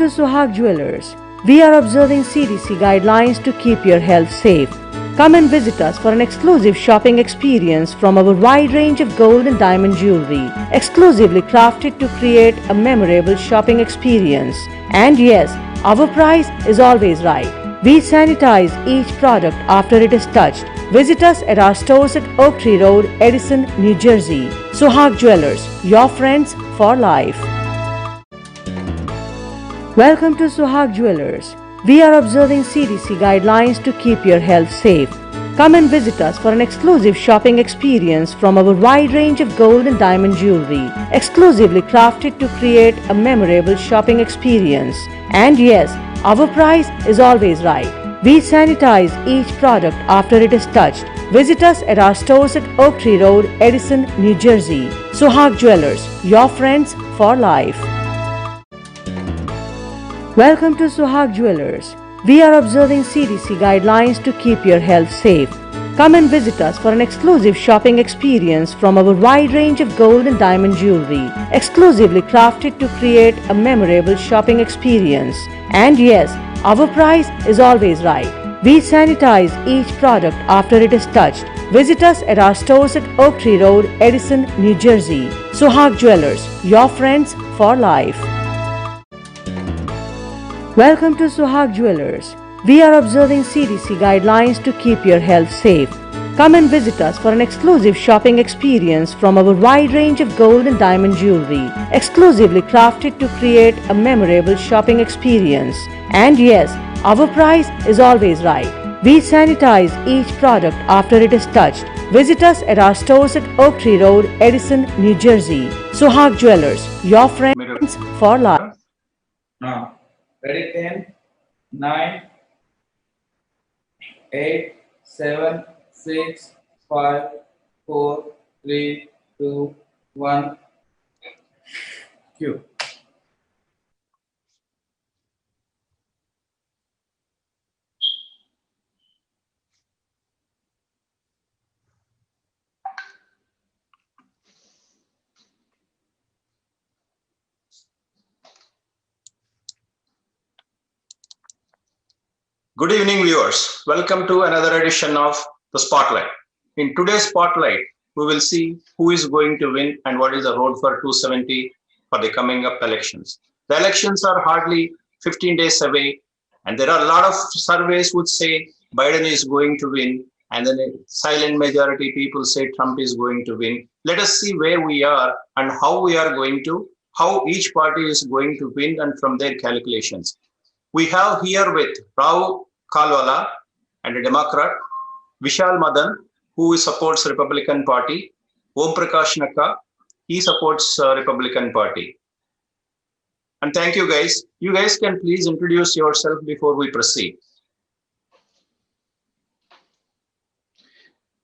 to Suhag Jewelers. We are observing CDC guidelines to keep your health safe. Come and visit us for an exclusive shopping experience from our wide range of gold and diamond jewelry, exclusively crafted to create a memorable shopping experience. And yes, our price is always right. We sanitize each product after it is touched. Visit us at our stores at Oak Tree Road, Edison, New Jersey. Suhag Jewelers, your friends for life. Welcome to Suhag Jewelers. We are observing CDC guidelines to keep your health safe. Come and visit us for an exclusive shopping experience from our wide range of gold and diamond jewelry, exclusively crafted to create a memorable shopping experience. And yes, our price is always right. We sanitize each product after it is touched. Visit us at our stores at Oak Tree Road, Edison, New Jersey. Suhag Jewelers, your friends for life. Welcome to Suhag Jewelers. We are observing CDC guidelines to keep your health safe. Come and visit us for an exclusive shopping experience from our wide range of gold and diamond jewelry, exclusively crafted to create a memorable shopping experience. And yes, our price is always right. We sanitize each product after it is touched. Visit us at our stores at Oak Tree Road, Edison, New Jersey. Suhag Jewelers, your friends for life. Welcome to Suhag Jewelers. We are observing CDC guidelines to keep your health safe. Come and visit us for an exclusive shopping experience from our wide range of gold and diamond jewelry, exclusively crafted to create a memorable shopping experience. And yes, our price is always right. We sanitize each product after it is touched. Visit us at our stores at Oak Tree Road, Edison, New Jersey. Suhag Jewelers, your friends for life. Now, ready? 10, 9, 8, 7, 6, 5, 4, 3, 2, 1. Cue. Good evening, viewers. Welcome to another edition of the Spotlight. In today's Spotlight, we will see who is going to win and what is the road for 270 for the coming up elections. The elections are hardly 15 days away, and there are a lot of surveys which say Biden is going to win, and then a silent majority people say Trump is going to win. Let us see where we are and how each party is going to win, and from their calculations. We have here with Raukela and a Democrat, Vishal Madan, who supports Republican Party, Om Prakash Nakka, he supports Republican Party. And thank you guys. You guys can please introduce yourself before we proceed.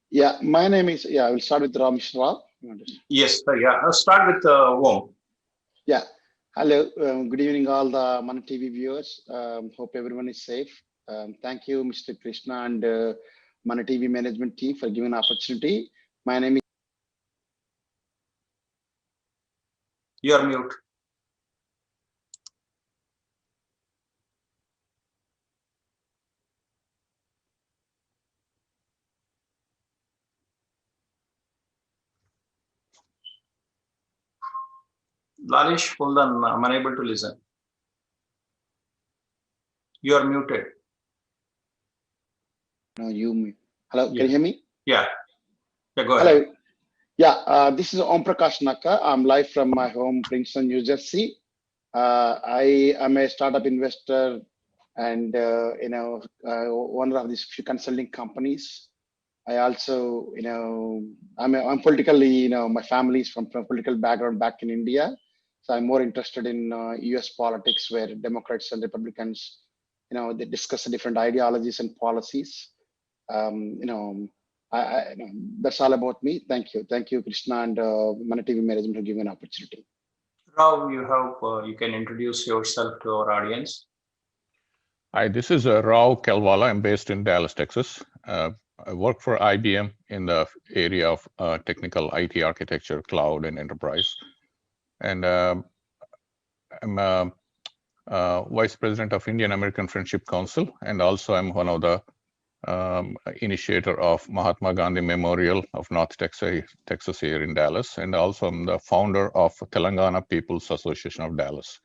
Yeah, my name is, I will start with Mr. Rao. Yes, I'll start with Om. Yeah. Hello, good evening, all the Mana TV viewers. Hope everyone is safe. Thank you, Mr. Krishna and Mana TV management team for giving an opportunity. My name is. You are mute. Lalish, hold on, I'm unable to listen. You are muted. No, you. Hello, Can you hear me? Yeah, go ahead. Hello. Yeah, this is Om Prakash Nakka. I'm live from my home, Princeton, New Jersey. I am a startup investor and owner of these few consulting companies. I also, I'm politically, my family is from political background back in India. So I'm more interested in US politics, where Democrats and Republicans, they discuss the different ideologies and policies. That's all about me. Thank you. Thank you, Krishna and Mana TV management for giving an opportunity. Rao, you can introduce yourself to our audience. Hi, this is Raukela. I'm based in Dallas, Texas. I work for IBM in the area of technical IT architecture, cloud, and enterprise. And Vice President of Indian American Friendship Council, and also I'm one of the initiator of Mahatma Gandhi Memorial of North Texas here in Dallas, and also I'm the founder of Telangana People's Association of Dallas.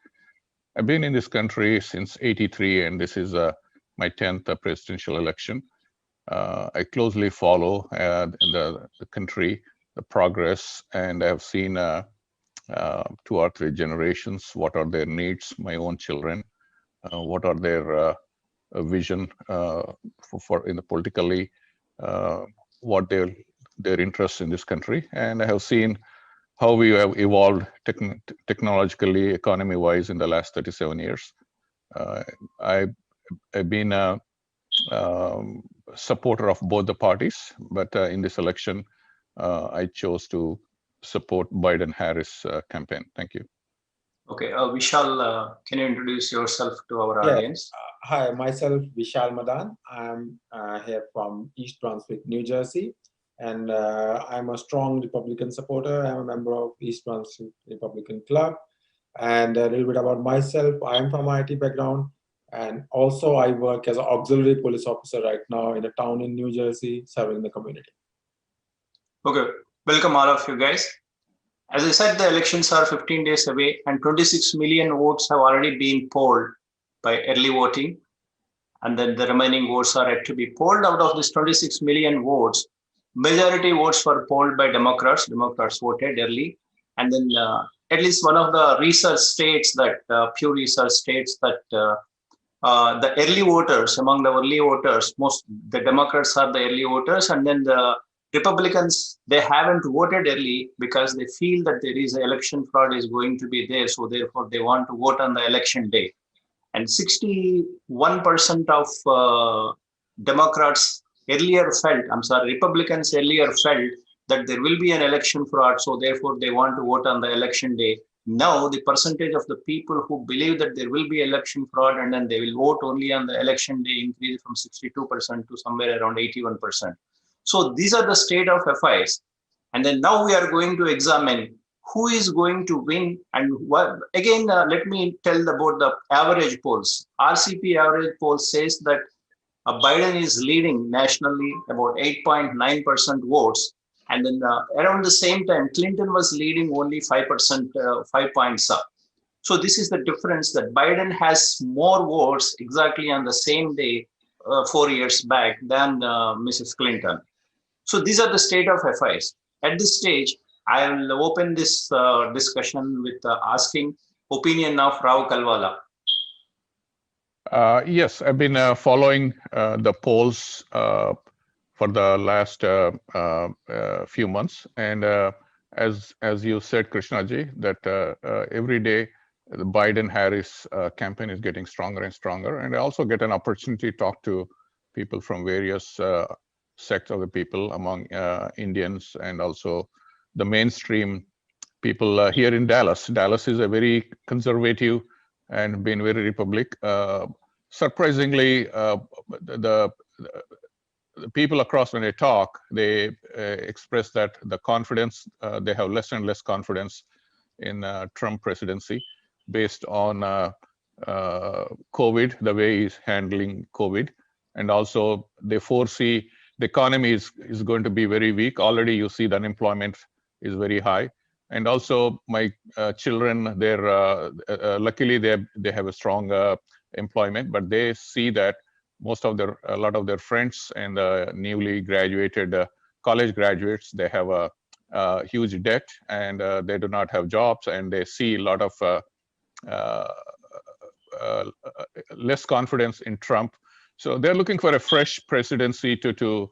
I've been in this country since '83, and this is my 10th presidential election. I closely follow the country, the progress, and I've seen 2 or 3 generations, what are their needs, my own children, what are their vision for in the politically, what their interests in this country, and I have seen how we have evolved technologically, economy-wise in the last 37 years. I've been a supporter of both the parties, but in this election, I chose to support Biden-Harris campaign. Thank you. Okay, Vishal, can you introduce yourself to our Yeah. audience? Hi, myself Vishal Madan. I'm here from East Brunswick, New Jersey, and I'm a strong Republican supporter. I'm a member of East Brunswick Republican Club. And a little bit about myself, I'm from IT background, and also I work as an auxiliary police officer right now in a town in New Jersey, serving the community. Okay, welcome all of you guys. As I said, the elections are 15 days away and 26 million votes have already been polled by early voting. And then the remaining votes are yet to be polled. Out of this 26 million votes, majority votes were polled by Democrats. Democrats voted early. And then at least one of the research states that, Pew Research states that the early voters, among the early voters, the Democrats are the early voters, and then the Republicans, they haven't voted early because they feel that there is election fraud is going to be there. So therefore they want to vote on the election day. And 61% of Democrats Republicans earlier felt that there will be an election fraud. So therefore they want to vote on the election day. Now the percentage of the people who believe that there will be election fraud and then they will vote only on the election day increased from 62% to somewhere around 81%. So these are the state of affairs. And then now we are going to examine who is going to win and what. Again, let me tell about the average polls. RCP average poll says that Biden is leading nationally about 8.9% votes. And then around the same time, Clinton was leading only 5%, 5 points up. So this is the difference, that Biden has more votes exactly on the same day 4 years back than Mrs. Clinton. So these are the state of affairs. At this stage, I will open this discussion with asking opinion of Raukela. Yes, I've been following the polls for the last few months, and as you said, Krishna ji, that every day the Biden-Harris campaign is getting stronger and stronger, and I also get an opportunity to talk to people from various sects of the people among Indians and also the mainstream people here in Dallas. Dallas is a very conservative and been very republic. Surprisingly, the people across, when they talk, they express that the confidence, they have less and less confidence in Trump presidency based on COVID, the way he's handling COVID. And also they foresee the economy is going to be very weak. Already you see the unemployment is very high. And also my children, they're luckily they have a strong employment, but they see that a lot of their friends and newly graduated college graduates, they have a huge debt and they do not have jobs, and they see a lot of less confidence in Trump. So they're looking for a fresh presidency to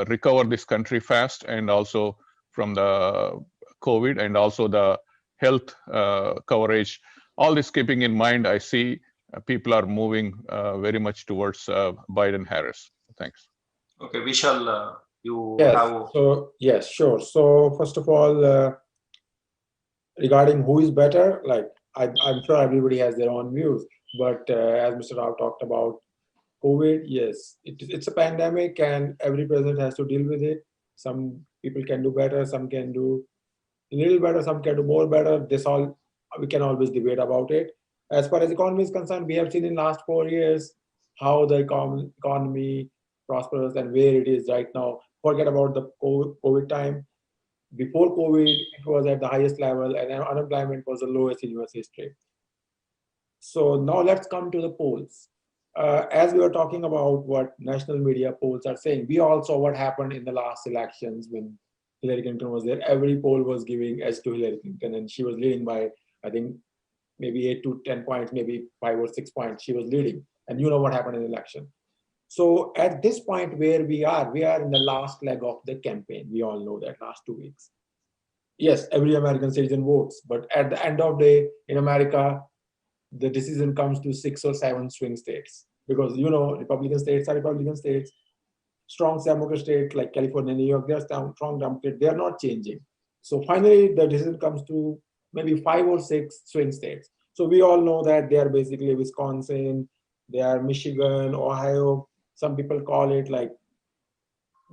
recover this country fast, and also from the COVID and also the health coverage. All this keeping in mind, I see people are moving very much towards Biden-Harris. Thanks. Okay, Vishal, you yes. have. So yes, sure. So first of all, regarding who is better, like I'm sure everybody has their own views, but as Mr. Rao talked about COVID, yes, it's a pandemic and every president has to deal with it. Some people can do better, some can do a little better, some can do more better. This all we can always debate about it. As far as economy is concerned, we have seen in last 4 years how the economy prospers and where it is right now. Forget about the COVID time. Before COVID, it was at the highest level and unemployment was the lowest in US history. So now let's come to the polls. As we were talking about what national media polls are saying, we all saw what happened in the last elections when Hillary Clinton was there. Every poll was giving edge to Hillary Clinton, and she was leading by, I think, maybe 8 to 10 points, maybe 5 or 6 points. She was leading, and you know what happened in the election. So at this point where we are in the last leg of the campaign. We all know that last 2 weeks. Yes, every American citizen votes, but at the end of the day in America, the decision comes to 6 or 7 swing states, because you know Republican states are Republican states, strong Democrat states like California, New York, they're strong Democrat, they're not changing. So finally the decision comes to maybe 5 or 6 swing states. So we all know that they are basically Wisconsin, they are Michigan, Ohio. Some people call it like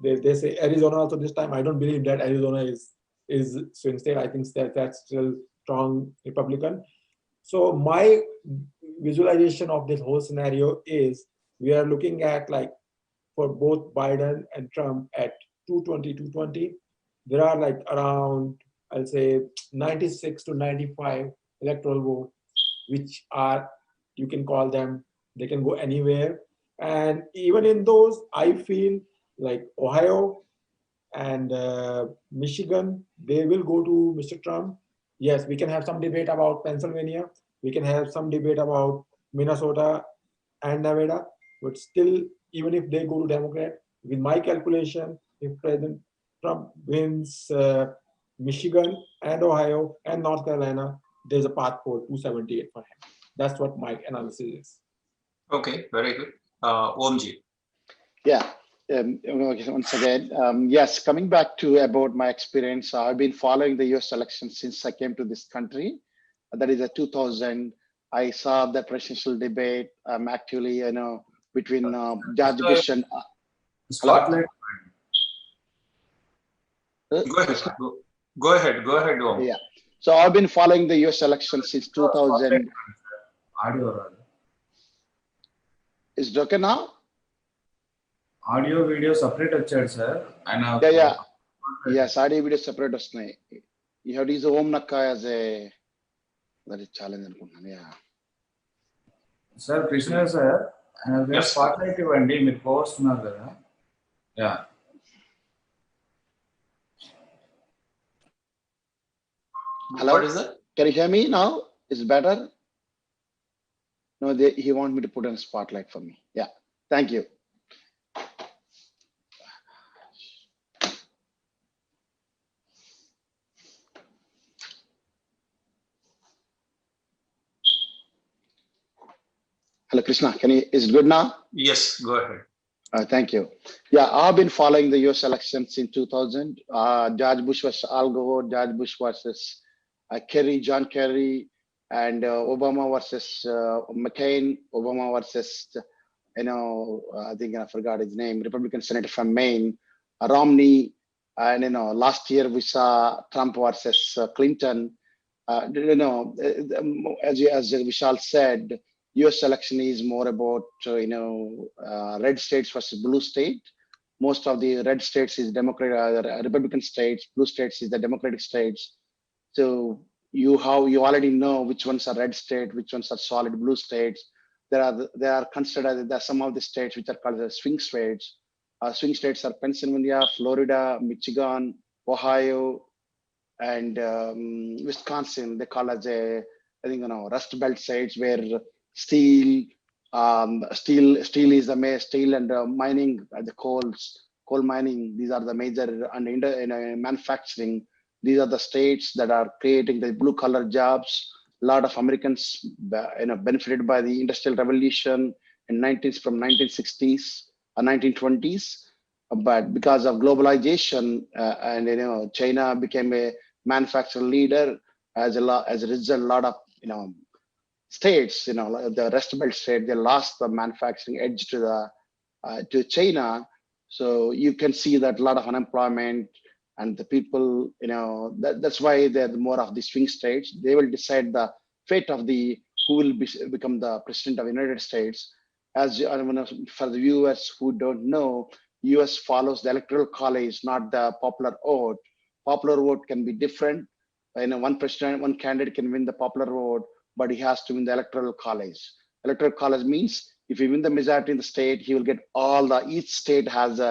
they say Arizona also this time. I don't believe that Arizona is swing state. I think that's still strong Republican. So my visualization of this whole scenario is we are looking at, like, for both Biden and Trump at 220, 220. There are like around, I'll say 96 to 95 electoral votes, which are, you can call them, they can go anywhere. And even in those, I feel like Ohio and Michigan, they will go to Mr. Trump. Yes, we can have some debate about Pennsylvania. We can have some debate about Minnesota and Nevada. But still, even if they go to Democrat, with my calculation, if President Trump wins Michigan and Ohio and North Carolina, there's a path for 278 for him. That's what my analysis is. Okay, very good. Omji. Yeah. Once again, yes, coming back to about my experience, I've been following the US election since I came to this country. That is a 2000. I saw the presidential debate. Actually, between George Bush and Spotlight. Go ahead. Go ahead, Om. Yeah. So I've been following the US election since 2000. Audio. Is it okay now? Audio video separate వచ్చాడు sir. Yeah. Yes, audio video separate వస్తున్నాయి. You have to use Om Nakka as a that is challenge అనుకుంటున్నాను. Yeah. Sir, Krishna sir, spotlight ఇవ్వండి, మీరు పోస్తున్నారు కదా. Yeah. Hello? What is that? Can you hear me now? Is it better? No, he wants me to put on a spotlight for me. Yeah. Thank you. Hello, Krishna. Is it good now? Yes, go ahead. Thank you. Yeah, I've been following the US elections in 2000. George Bush versus Al Gore, George Bush versus John Kerry, and Obama versus McCain, Obama versus, I think I forgot his name, Republican Senator from Maine, Romney. And, last year we saw Trump versus Clinton. As Vishal said, US election is more about, red states versus blue state. Most of the red states is Republican states, blue states is the Democratic states. So you already know which ones are red state, which ones are solid blue states. There are considered, there are some of the states which are called the swing states. Swing states are Pennsylvania, Florida, Michigan, Ohio, and Wisconsin. They call as Rust Belt states, where steel is the main, steel and mining, the coal mining. These are the major, and manufacturing. These are the states that are creating the blue collar jobs. A lot of Americans, benefited by the industrial revolution from 1960s or 1920s. But because of globalization and China became a manufacturing leader, as a result, a lot of states, the Rust Belt state, they lost the manufacturing edge to China. So you can see that a lot of unemployment and the people, that's why they're more of the swing states. They will decide the fate of the who will become the president of the United States. As for the viewers who don't know, US follows the electoral college, not the popular vote. Popular vote can be different. One candidate can win the popular vote, but he has to win the electoral college. Electoral college means if he win the majority in the state, he will get each state has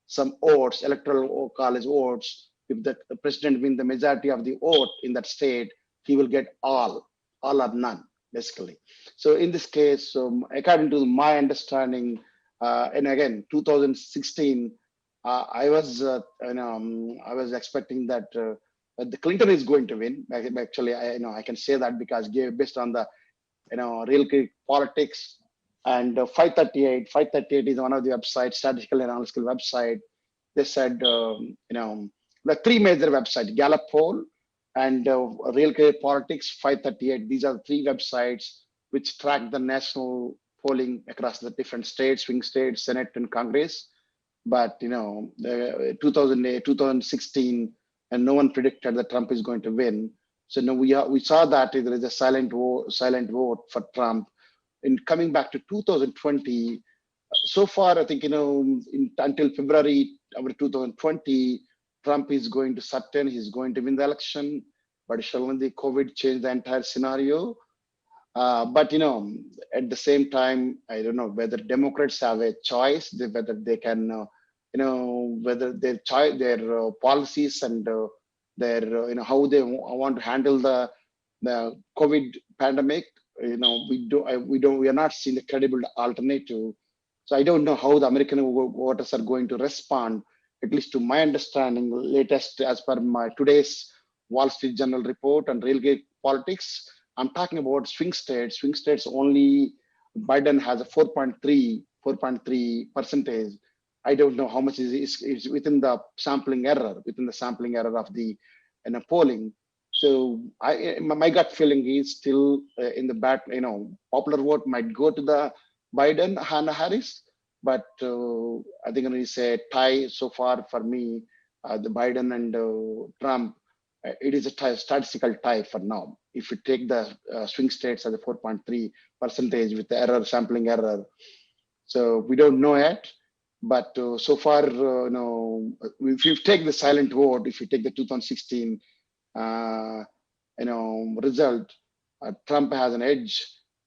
some votes, electoral college votes. If the president win the majority of the vote in that state, he will get all or none, basically. So in this case, according to my understanding, and again, 2016, I was expecting that the Clinton is going to win. Actually, I can say that because based on the real politics and 538 is one of the websites, statistical analytical website. They said the three major websites, Gallup poll and real politics 538. These are the three websites which track the national polling across the different states, swing states, Senate and Congress. But 2016, and no one predicted that Trump is going to win. So now we saw that there is a silent vote for Trump. In coming back to 2020, so far I think until February of 2020, Trump is going to he's going to win the election, but suddenly the COVID changed the entire scenario. But at the same time, I don't know whether Democrats have a choice, whether they can, whether their policies and their how they want to handle the COVID pandemic. We are not seeing a credible alternative. So I don't know how the American voters are going to respond. At least to my understanding, latest as per my today's Wall Street Journal report and real politics, I'm talking about swing states. Swing states only Biden has a 4.3 percentage. I don't know how much is within the sampling error of the polling. So my gut feeling is still in the back. Popular vote might go to the Biden, Hannah Harris, but I think it's a tie so far for me. The Biden and Trump, it is a statistical tie for now. If you take the swing states as a 4.3 percentage with the sampling error, so we don't know yet. But so far, if you take the silent vote, if you take the 2016, result, Trump has an edge.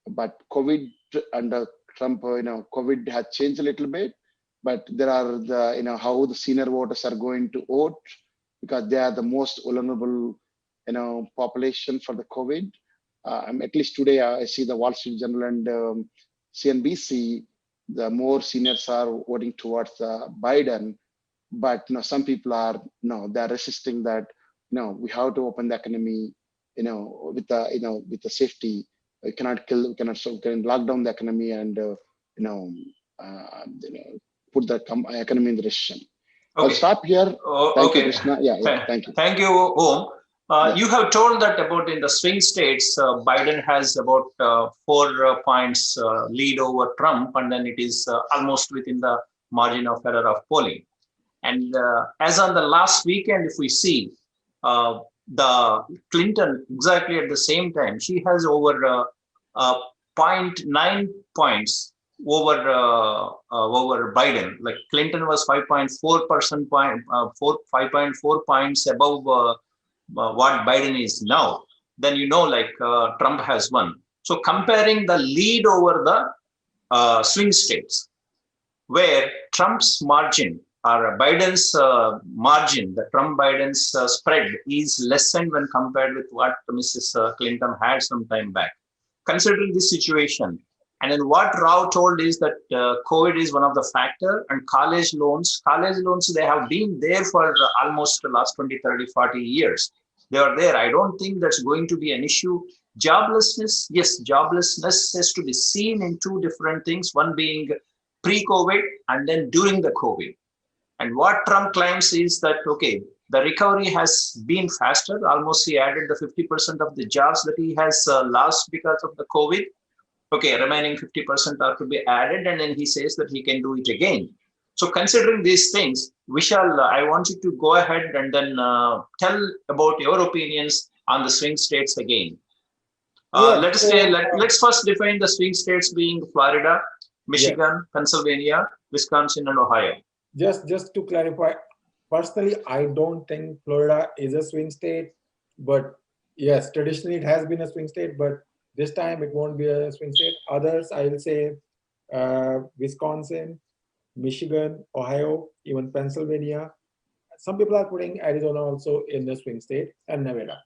But COVID under Trump, COVID has changed a little bit. But there are the how the senior voters are going to vote because they are the most vulnerable, population for the COVID. At least today, I see the Wall Street Journal and CNBC. The more seniors are voting towards Biden, but some people are they're resisting that. We have to open the economy, with the safety. We cannot lock down the economy and put the economy in the recession. Okay. I'll stop here. Thank you, Krishna. Thank you. Thank you, Om. You have told that about in the swing states, Biden has about 4 points lead over Trump, and then it is almost within the margin of error of polling. And as on the last weekend, if we see the Clinton exactly at the same time, she has over 0.9 points over Biden. Like Clinton was 5.4 points above what Biden is now. Then Trump has won. So comparing the lead over the swing states, where Trump's margin or Biden's margin, the Trump-Biden's spread is lessened when compared with what Mrs. Clinton had some time back. Considering this situation, and then what Rao told is that COVID is one of the factor, and college loans, they have been there for almost the last 20, 30, 40 years. They are there. I don't think that's going to be an issue. Joblessness, yes, joblessness has to be seen in two different things, one being pre-COVID and then during the COVID. And what Trump claims is that, okay, the recovery has been faster. Almost he added the 50% of the jobs that he has lost because of the COVID. Okay, remaining 50% are to be added, and then he says that he can do it again. So considering these things, Vishal, I want you to go ahead and then tell about your opinions on the swing states again. Yes. Let us say, let's first define the swing states being Florida, Yes. Michigan, Pennsylvania, Wisconsin, and Ohio. Just to clarify, personally, I don't think Florida is a swing state, but yes, traditionally it has been a swing state, but this time it won't be a swing state. Others, I will say Wisconsin, Michigan, Ohio, even Pennsylvania. Some people are putting Arizona also in the swing state, and Nevada.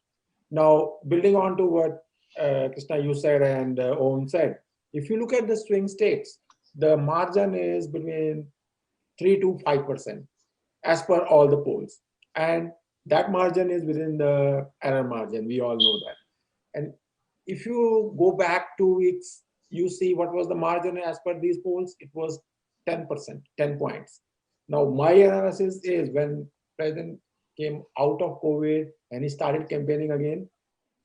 Now, building on to what Krishna, you said, and Om said, if you look at the swing states, the margin is between 3 to 5% as per all the polls. And that margin is within the error margin. We all know that. And if you go back 2 weeks, you see what was the margin as per these polls. It was 10%, 10 points. Now, my analysis is when President came out of COVID and he started campaigning again,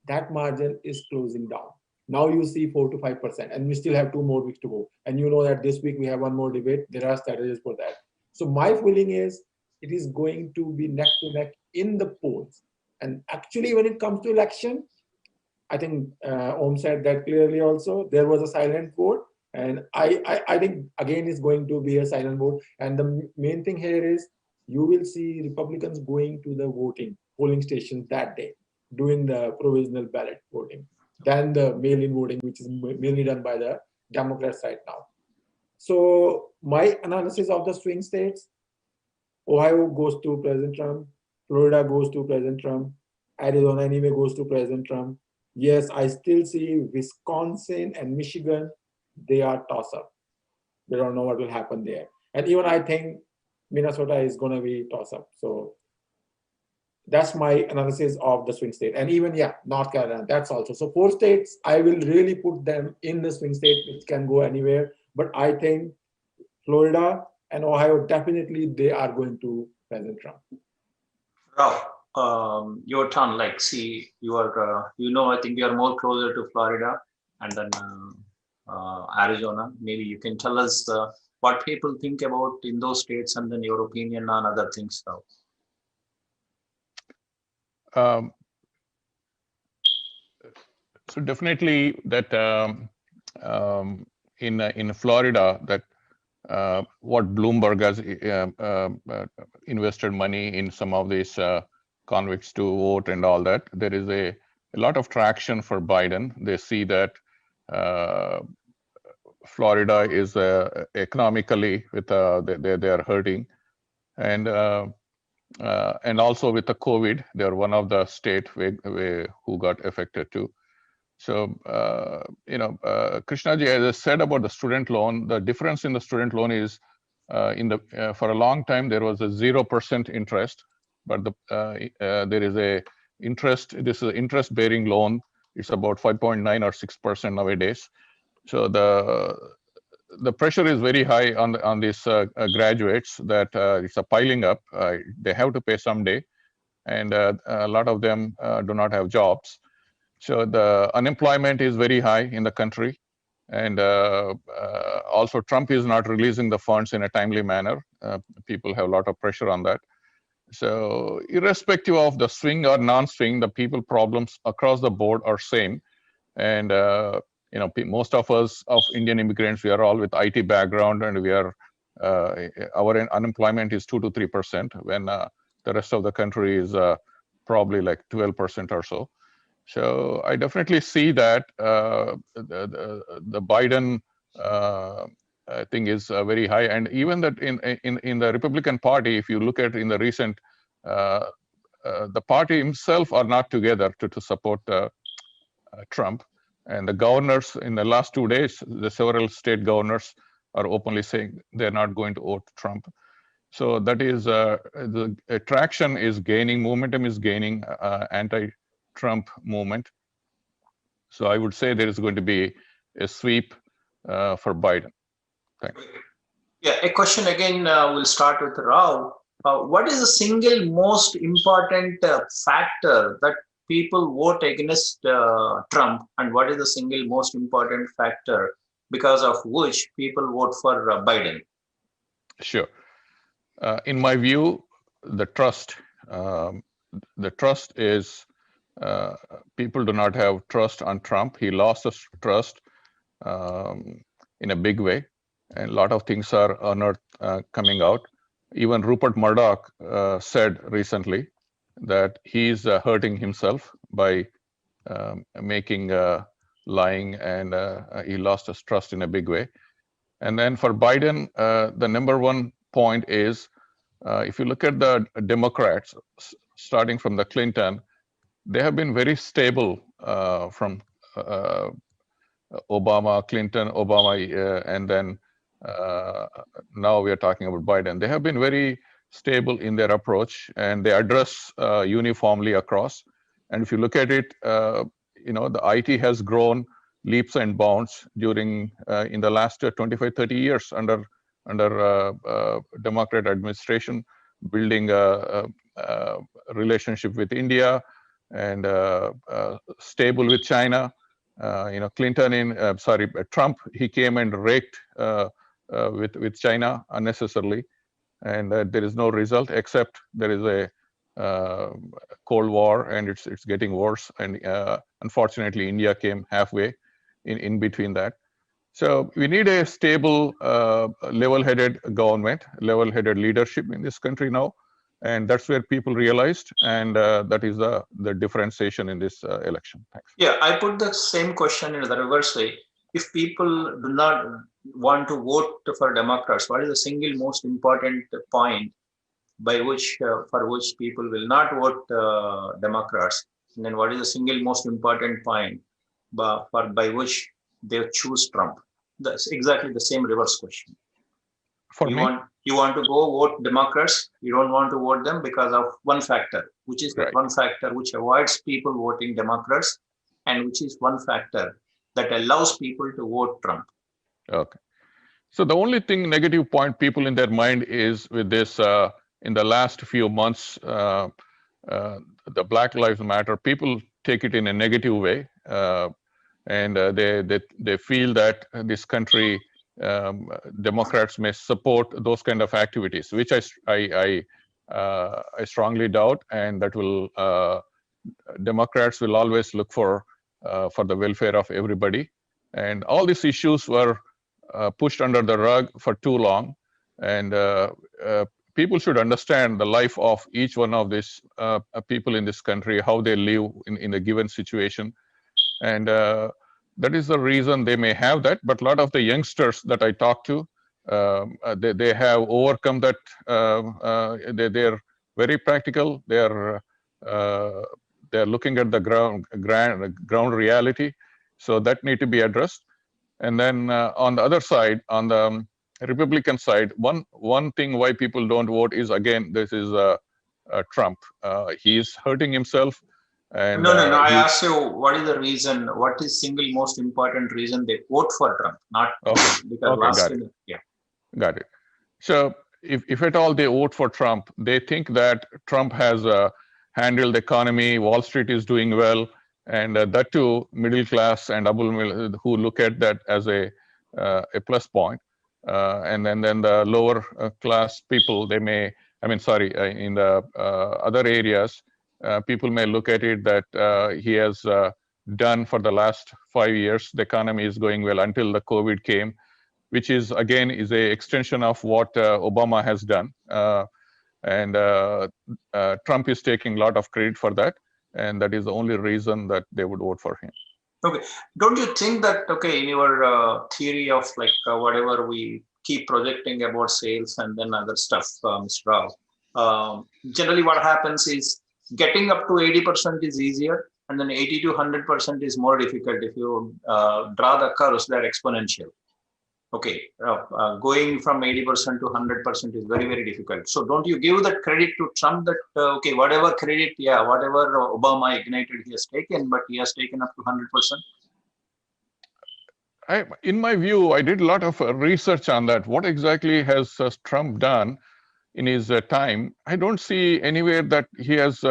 that margin is closing down. Now you see 4 to 5%, and we still have 2 more weeks to go. And you know that this week we have one more debate. There are strategies for that. So my feeling is it is going to be neck to neck in the polls. And actually, when it comes to election, I think Om said that clearly also. There was a silent vote. And I think, again, it's going to be a silent vote. And the main thing here is you will see Republicans going to the polling stations that day, doing the provisional ballot voting, than the mail-in voting, which is mainly done by the Democrats right now. So my analysis of the swing states, Ohio goes to President Trump, Florida goes to President Trump, Arizona anyway goes to President Trump. Yes, I still see Wisconsin and Michigan, they are toss-up. We don't know what will happen there. And even I think Minnesota is going to be toss-up. So that's my analysis of the swing state. And even, yeah, North Carolina, that's also. So 4 states, I will really put them in the swing state, which can go anywhere. But I think Florida and Ohio, definitely they are going to President Trump. Rao, your turn. Like, see, you are, I think you are more closer to Florida and then Arizona. Maybe you can tell us what people think about in those states and then your opinion on other things now. So definitely that in Florida, that what Bloomberg has invested money in some of these convicts to vote and all that, there is a lot of traction for Biden. They see that Florida is economically with they are hurting, and also with the COVID, they are one of the state who got affected too. So, Krishnaji, as I said about the student loan, the difference in the student loan is for a long time, there was a 0% interest, but there is a interest, this is an interest-bearing loan. It's about 5.9 or 6% nowadays. So the pressure is very high on these graduates that it's a piling up. They have to pay someday, and a lot of them do not have jobs. So the unemployment is very high in the country, and also Trump is not releasing the funds in a timely manner. People have a lot of pressure on that. So irrespective of the swing or non-swing, the people problems across the board are same. And most of us of Indian immigrants, we are all with IT background, and we are our unemployment is 2 to 3%, when the rest of the country is probably like 12% or so. So I definitely see that the Biden thing is very high, and even that in the Republican Party, if you look at in the recent, the party himself are not together to support Trump, and the governors in the last 2 days, the several state governors are openly saying they're not going to vote Trump. So that is the attraction is gaining, momentum is gaining, anti-Trump movement. So I would say there is going to be a sweep for Biden. Thanks. Yeah, a question again. We'll start with Rao. What is the single most important factor that people vote against Trump, and what is the single most important factor because of which people vote for Biden? Sure. In my view, the trust is people do not have trust on Trump. He lost the trust in a big way, and a lot of things are unearthed coming out. Even Rupert Murdoch said recently that he's hurting himself by making lying, and he lost his trust in a big way. And then for Biden, the number one point is if you look at the Democrats, starting from the Clinton, they have been very stable from Obama, Clinton, Obama, and then now we are talking about Biden. They have been very stable in their approach, and they address uniformly across. And if you look at it, the IT has grown leaps and bounds during in the last 25, 30 years under Democrat administration, building a relationship with India and stable with China. Trump, he came and raked with China unnecessarily, and there is no result except there is a Cold War, and it's getting worse. And unfortunately, India came halfway in between that. So we need a stable, level-headed government, level-headed leadership in this country now, and that's where people realized, and that is the differentiation in this election. Thanks. Yeah, I put the same question in the reverse way. If people do not want to vote for Democrats, what is the single most important point by which for which people will not vote Democrats? And then what is the single most important point by which they choose Trump? That's exactly the same reverse question. You want to go vote Democrats, you don't want to vote them because of one factor, which is right. One factor which avoids people voting Democrats, and which is one factor that allows people to vote Trump. Okay. So the only thing negative point people in their mind is with this, in the last few months, the Black Lives Matter, people take it in a negative way. And they feel that this country, Democrats may support those kind of activities, which I strongly doubt, and that will Democrats will always look for the welfare of everybody. And all these issues were pushed under the rug for too long, and people should understand the life of each one of these people in this country, how they live in a given situation. And that is the reason they may have that. But a lot of the youngsters that I talk to, they have overcome that. They're very practical. They're looking at the ground reality. So that need to be addressed. And then on the other side, on the Republican side, one thing why people don't vote is, again, this is Trump. He's hurting himself. And, no. I asked you, what is the reason? What is single most important reason they vote for Trump? Not because got it. So if at all they vote for Trump, they think that Trump has handled the economy, Wall Street is doing well, and that too, middle class and who look at that as a plus point. And then the lower class people, they may, in the other areas, people may look at it that he has done for the last 5 years. The economy is going well until the COVID came, which is again is a extension of what Obama has done. And Trump is taking a lot of credit for that. And that is the only reason that they would vote for him. Okay. Don't you think that, in your theory of whatever we keep projecting about sales and then other stuff, Mr. Rao, generally what happens is getting up to 80% is easier, and then 80 to 100% is more difficult. If you draw the curves, they're exponential. Okay, going from 80% to 100% is very, very difficult. So don't you give that credit to Trump that, whatever credit, whatever Obama ignited, he has taken, but he has taken up to 100%? In my view, I did a lot of research on that. What exactly has Trump done in his time? I don't see anywhere that he has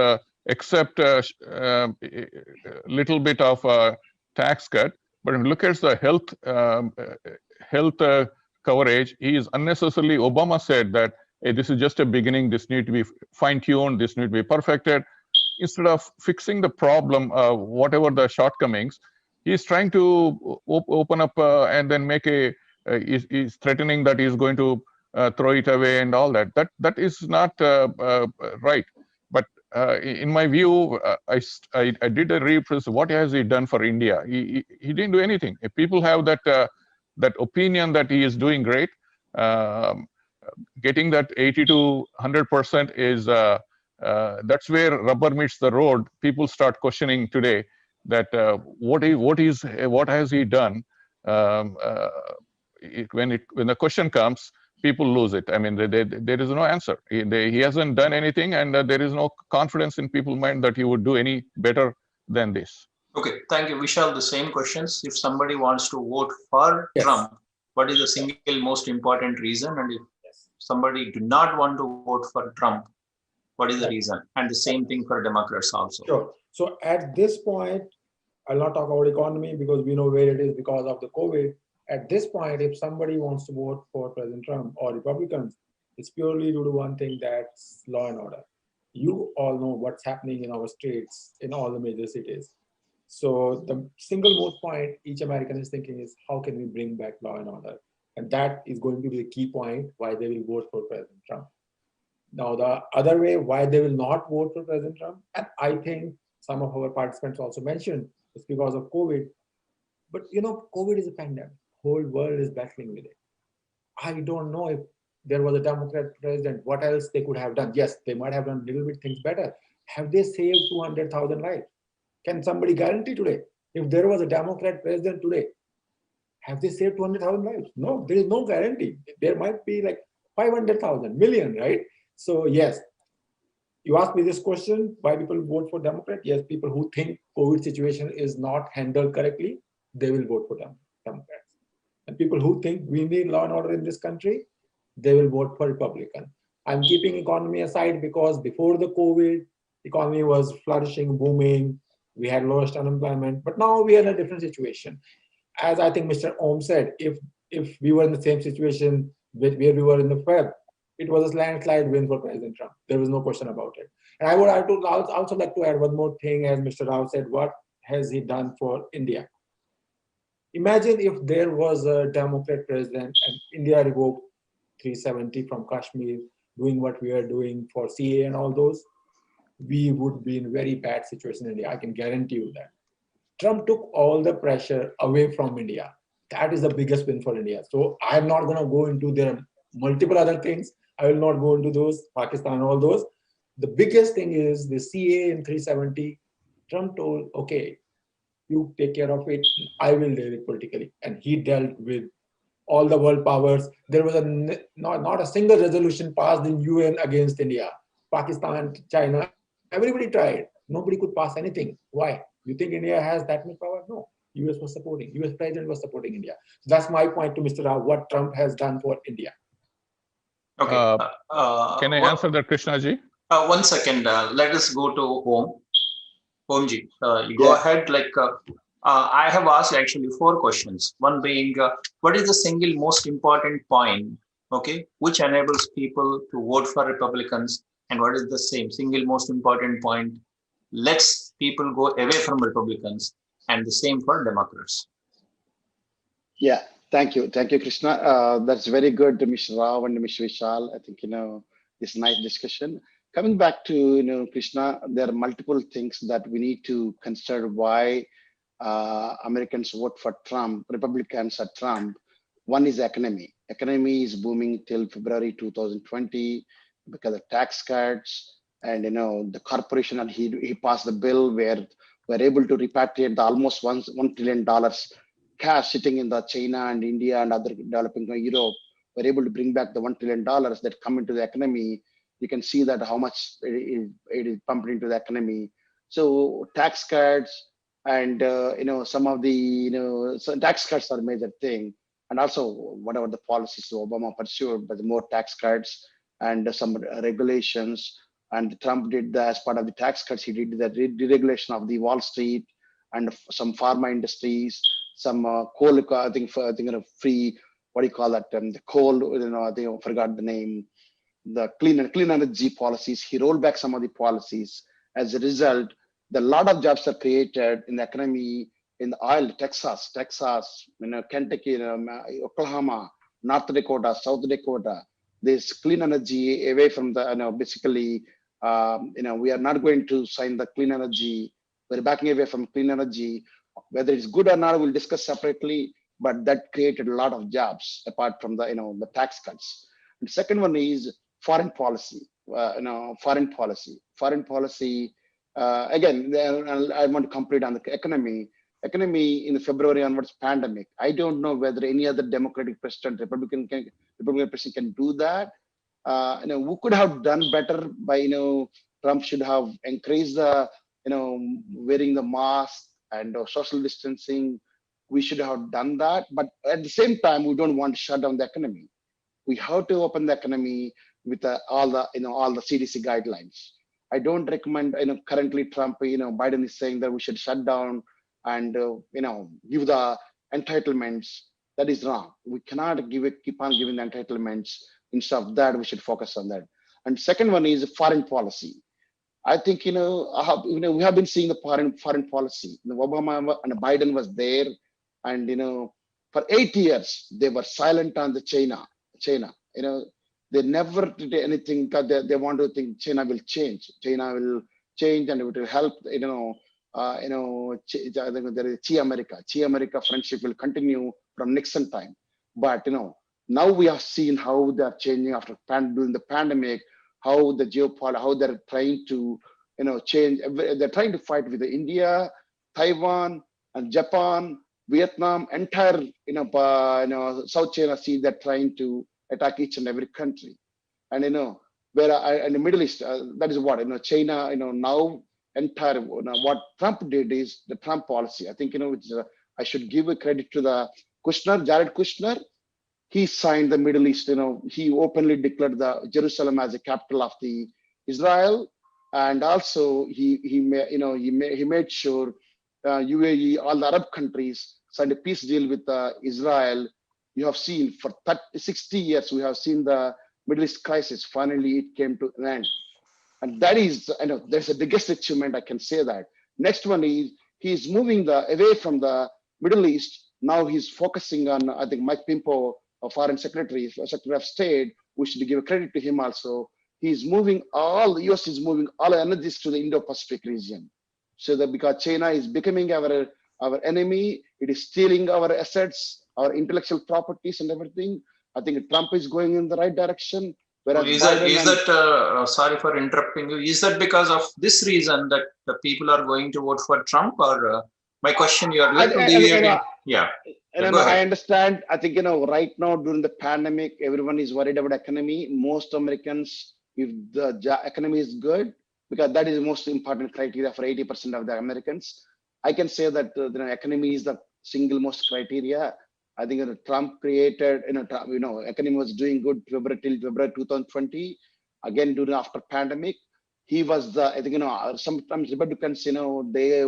except a little bit of a tax cut. But if you look at the health coverage, he is unnecessarily. Obama said that hey, this is just a beginning. This need to be fine-tuned. This need to be perfected. Instead of fixing the problem, whatever the shortcomings, he's trying to open up and then make a. He's threatening that he's going to throw it away and all that. That is not right. But in my view, I did a repress. What has he done for India? He didn't do anything. If people have that opinion that he is doing great, getting that 80 to 100% is that's where rubber meets the road. People start questioning today that what has he done? Um, uh, when the question comes, people lose it. I mean, there is no answer. He hasn't done anything, and there is no confidence in people's mind that he would do any better than this. Okay, thank you, Vishal. The same questions. If somebody wants to vote for Yes. Trump, what is the single most important reason? And if somebody do not want to vote for Trump, what is the reason? And the same thing for Democrats also. Sure. So at this point, I'll not talk about economy because we know where it is because of the COVID. At this point, if somebody wants to vote for President Trump or Republicans, it's purely due to one thing, that's law and order. You all know what's happening in our states, in all the major cities. So the single most point each American is thinking is, how can we bring back law and order? And that is going to be the key point why they will vote for President Trump. Now, the other way why they will not vote for President Trump, and I think some of our participants also mentioned, it's because of COVID. But COVID is a pandemic. Whole world is battling with it. I don't know if there was a Democrat president, what else they could have done. Yes, they might have done a little bit things better. Have they saved 200,000 lives? Can somebody guarantee today, if there was a Democrat president today, have they saved 200,000 lives? No, there is no guarantee. There might be like 500,000, million, right? So yes, you asked me this question, why people vote for Democrat? Yes, people who think COVID situation is not handled correctly, they will vote for Democrats. And people who think we need law and order in this country, they will vote for Republican. I'm keeping economy aside because before the COVID, economy was flourishing, booming. We had lowest unemployment, but now we are in a different situation. As I think Mr. Om said, if we were in the same situation with where we were in the Feb, it was a landslide win for President Trump. There was no question about it. And I would also like to add one more thing, as Mr. Rao said, what has he done for India? Imagine if there was a Democrat president and India revoked 370 from Kashmir, doing what we are doing for CA and all those, we would be in a very bad situation in India. I can guarantee you that. Trump took all the pressure away from India. That is the biggest win for India. So I'm not going to go into their multiple other things. I will not go into those, Pakistan, all those. The biggest thing is the CA in 370. Trump told, okay, you take care of it. I will deal it politically. And he dealt with all the world powers. There was not a single resolution passed in UN against India. Pakistan, China, everybody tried. Nobody could pass anything. Why? You think India has that much power? No. US was supporting. US president was supporting India. So that's my point to Mr. Rao, what Trump has done for India. Okay. Can I answer that, Krishna ji? 1 second. Let us go to Om. Omji, you go ahead. I have asked actually 4 questions. One being, what is the single most important point, okay, which enables people to vote for Republicans, and what is the same single most important point lets people go away from Republicans, and the same for Democrats? Yeah, thank you, Krishna. That's very good, Mr. Rao and Mr. Vishal. I think this nice discussion. Coming back to Krishna, there are multiple things that we need to consider why Americans vote for Trump, Republicans at Trump. One is economy. Economy is booming till February 2020 because of tax cuts and the corporation, and he passed the bill where we're able to repatriate the almost $1 trillion cash sitting in the China and India and other developing Europe. We're able to bring back the $1 trillion that come into the economy. You can see that how much it is pumped into the economy. So tax cuts and some of the so tax cuts are a major thing, and also whatever the policies Obama pursued, but the more tax cuts and some regulations. And Trump did as part of the tax cuts, he did the deregulation of the Wall Street and some pharma industries, some coal. I think free. What do you call that? The coal. I think I forgot the name. the clean energy policies. He rolled back some of the policies. As a result, the lot of jobs are created in the economy, in the oil, Texas, Kentucky, Oklahoma, North Dakota, South Dakota. This clean energy away from the, basically, we are not going to sign the clean energy. We're backing away from clean energy. Whether it's good or not, we'll discuss separately. But that created a lot of jobs apart from the, the tax cuts. And second one is foreign policy. Foreign policy. Again, I want to complete on the economy. Economy in the February onwards pandemic. I don't know whether any other Democratic president, Republican president can do that. We could have done better by, Trump should have increased the, wearing the mask and social distancing. We should have done that. But at the same time, we don't want to shut down the economy. We have to open the economy with all the CDC guidelines. I don't recommend, currently Trump, Biden is saying that we should shut down and, give the entitlements. That is wrong. We cannot keep on giving the entitlements. Instead of that, we should focus on that. And second one is foreign policy. I think, we have been seeing the foreign policy. Obama and Biden was there, and, for 8 years, they were silent on the China. They never did anything because they want to think China will change. China will change and it will help, I think there is Chi America friendship will continue from Nixon time. But, now we have seen how they're changing after during the pandemic, how the geopolitics, how they're trying to, change. They're trying to fight with India, Taiwan, and Japan, Vietnam, entire, South China Sea. They're trying to attack each and every country. And, where in the Middle East, that is what, China, now entire, what Trump did is the Trump policy. I think, I should give a credit to the Jared Kushner. He signed the Middle East, he openly declared the Jerusalem as the capital of the Israel. And also he made sure UAE, all the Arab countries signed a peace deal with Israel. You have seen for 60 years, we have seen the Middle East crisis. Finally, it came to an end. And that is, that's the biggest achievement, I can say that. Next one is, he's moving away from the Middle East. Now he's focusing on, I think, Mike Pompeo, Foreign Secretary, Secretary of State. We should give credit to him also. He's moving the US is moving all energies to the Indo-Pacific region. So that because China is becoming our enemy, it is stealing our assets, our intellectual properties and everything. I think Trump is going in the right direction. Is that sorry for interrupting you, is that because of this reason that the people are going to vote for Trump, or my question you are little deviating? Yeah. I understand. I think, right now during the pandemic, everyone is worried about economy. Most Americans, if the economy is good, because that is the most important criteria for 80% of the Americans. I can say that the economy is the single most criteria. I think Trump created, economy was doing good till February 2020. Again, during after pandemic, he was I think, sometimes Republicans, they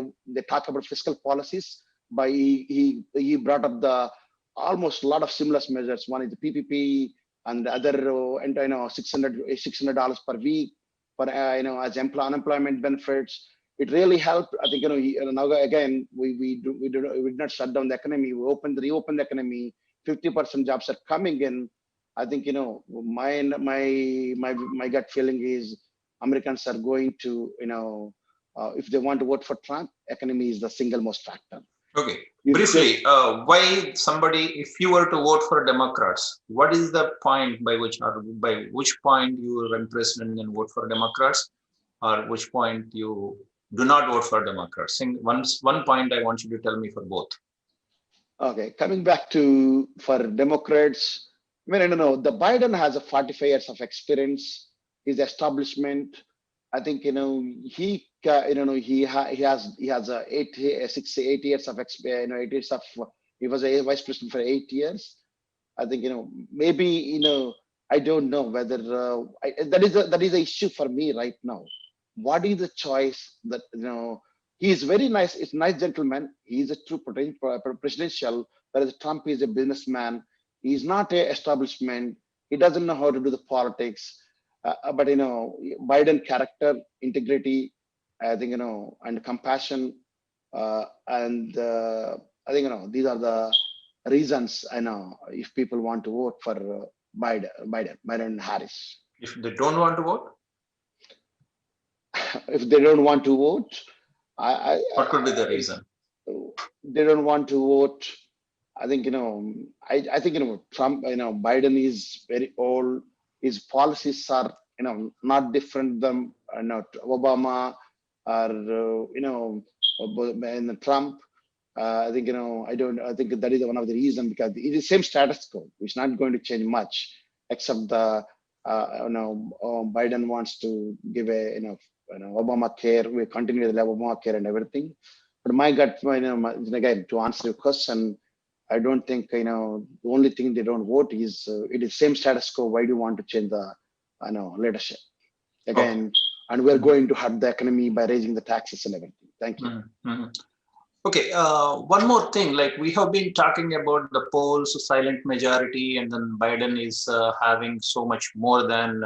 talk about fiscal policies, but he brought up almost a lot of stimulus measures. One is the PPP, and the other, $600 per week for, as unemployment benefits. It really helped. I think, now again, we did not shut down the economy. We reopened the economy. 50% jobs are coming in. I think, my gut feeling is Americans are going to, if they want to vote for Trump, economy is the single most factor. Okay, briefly, why somebody, if you were to vote for Democrats, what is the point by which point you are impressed and vote for Democrats, or which point you do not vote for Democrats? One point I want you to tell me for both. Okay, coming back for Democrats, I don't know. The Biden has a 45 years of experience. His establishment, I think, he has 8 years of experience. 8 years of, he was a vice president for 8 years. I think, maybe, I don't know whether that is the issue for me right now. What is the choice that, he is very nice. It's a nice gentleman. He is a true presidential, whereas Trump is a businessman. He's not an establishment. He doesn't know how to do the politics. But Biden character, integrity, I think and compassion, and I think these are the reasons if people want to vote for Biden Harris. If they don't want to vote, If they don't want to vote, what could be the reason? They don't want to vote. I think I think Trump, Biden is very old. His policies are not different than Obama or Trump. I think I think that is one of the reasons, because it is same status quo. It's not going to change much, except the Biden wants to give a Obamacare. We continue with Obamacare and everything. But my gut, again, to answer your question, I don't think the only thing they don't vote is it is same status quo. Why do you want to change the leadership again? Okay. And we're going to hurt the economy by raising the taxes and everything. Thank you. Okay, one more thing, like we have been talking about the polls, silent majority, and then Biden is having so much more than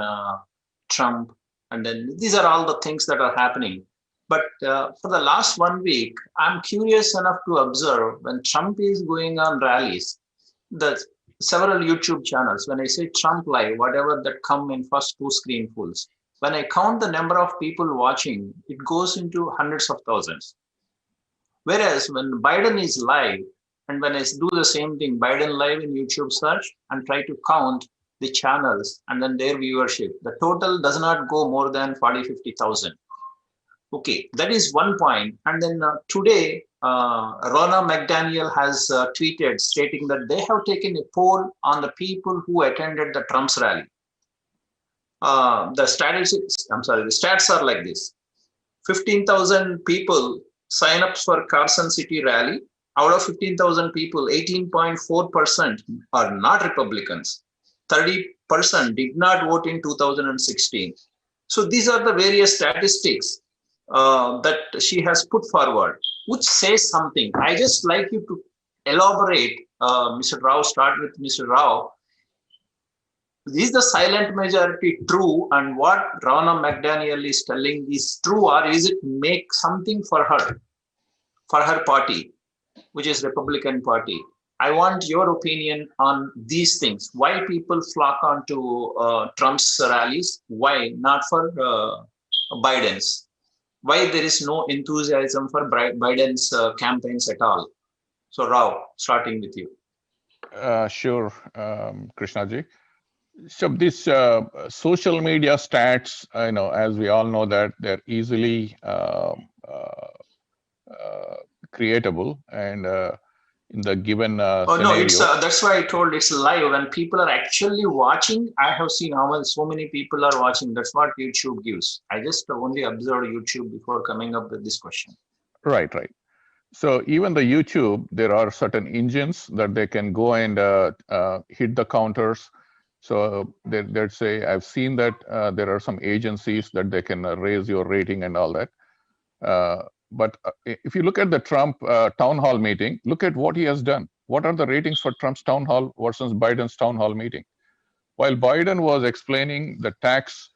Trump. And then these are all the things that are happening. But for the last 1 week, I'm curious enough to observe when Trump is going on rallies, the several YouTube channels, when I say Trump Live, whatever that come in first 2 screenfuls, when I count the number of people watching, it goes into hundreds of thousands. Whereas when Biden is live, and when I do the same thing, Biden live in YouTube search and try to count the channels and then their viewership, the total does not go more than 40,000-50,000. Okay, that is one point. And then today, Ronna McDaniel has tweeted stating that they have taken a poll on the people who attended the Trump's rally. The stats are like this: 15,000 people sign up for Carson City rally. Out of 15,000 people, 18.4% are not Republicans. 30% did not vote in 2016. So these are the various statistics that she has put forward, which says something. I just like you to elaborate, Mr. Rao. Start with Mr. Rao. Is the silent majority true, and what Ronna McDaniel is telling is true, or is it make something for her party, which is Republican Party? I want your opinion on these things. Why people flock onto Trump's rallies? Why not for Biden's? Why there is no enthusiasm for Biden's campaigns at all? So Rao, starting with you. Sure, Krishnaji. So this social media stats, as we all know, that they're easily creatable, and in the given no, it's that's why I told it's live. When people are actually watching, I have seen how so many people are watching. That's what YouTube gives. I just only observed YouTube before coming up with this question. Right. So even the YouTube, there are certain engines that they can go and hit the counters. So they'd say, I've seen that there are some agencies that they can raise your rating and all that. But if you look at the Trump town hall meeting, look at what he has done. What are the ratings for Trump's town hall versus Biden's town hall meeting? While Biden was explaining the tax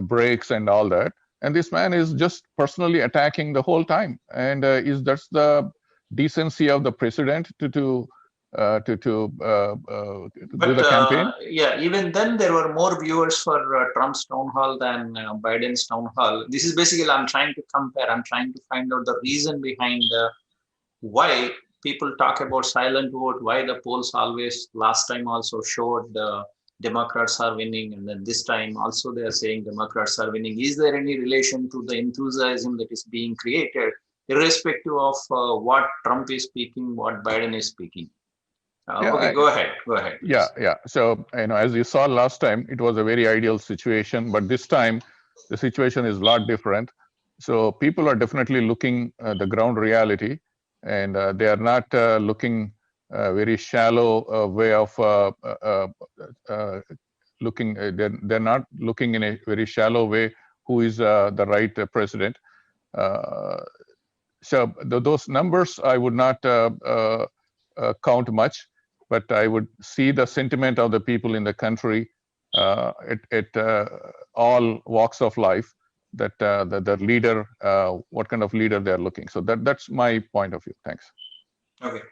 breaks and all that, and this man is just personally attacking the whole time. And that's the decency of the president to do the campaign? Yeah, even then there were more viewers for Trump's town hall than Biden's town hall. This is basically, I'm trying to compare. I'm trying to find out the reason behind why people talk about silent vote, why the polls always, last time also showed Democrats are winning, and then this time also they are saying Democrats are winning. Is there any relation to the enthusiasm that is being created, irrespective of what Trump is speaking, what Biden is speaking? Okay, go ahead. Yeah. So, as you saw last time, it was a very ideal situation, but this time the situation is a lot different. So people are definitely looking at the ground reality, and they are not looking very shallow way of looking. They're not looking in a very shallow way who is the right president. So those numbers I would not count much, but I would see the sentiment of the people in the country all walks of life, that the leader, what kind of leader they're looking. So that's my point of view. Thanks. Okay.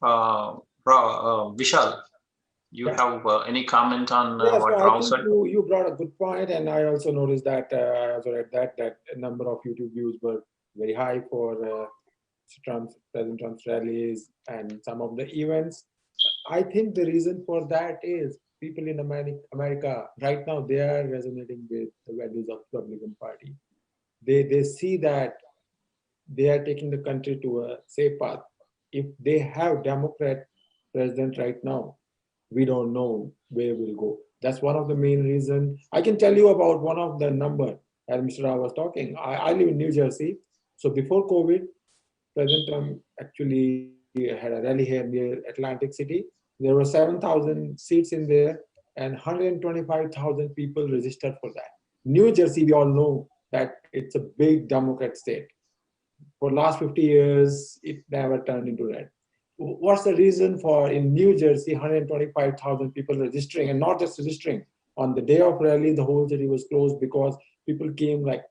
Vishal, you Yeah. have any comment on Yeah, what so I Rao think said? you brought a good point, and I also noticed that I also read that a number of YouTube views were very high for President Trump's rallies and some of the events. I think the reason for that is people in America right now, they are resonating with the values of the Republican Party. They see that they are taking the country to a safe path. If they have Democrat president right now, we don't know where we'll go. That's one of the main reasons. I can tell you about one of the number as Mr. Rao was talking. I live in New Jersey. So before COVID, President Trump actually had a rally here near Atlantic City. There were 7,000 seats in there and 125,000 people registered for that. New Jersey, we all know that it's a big Democrat state. For last 50 years, it never turned into red. What's the reason for in New Jersey, 125,000 people registering, and not just registering? On the day of rally, the whole city was closed because people came like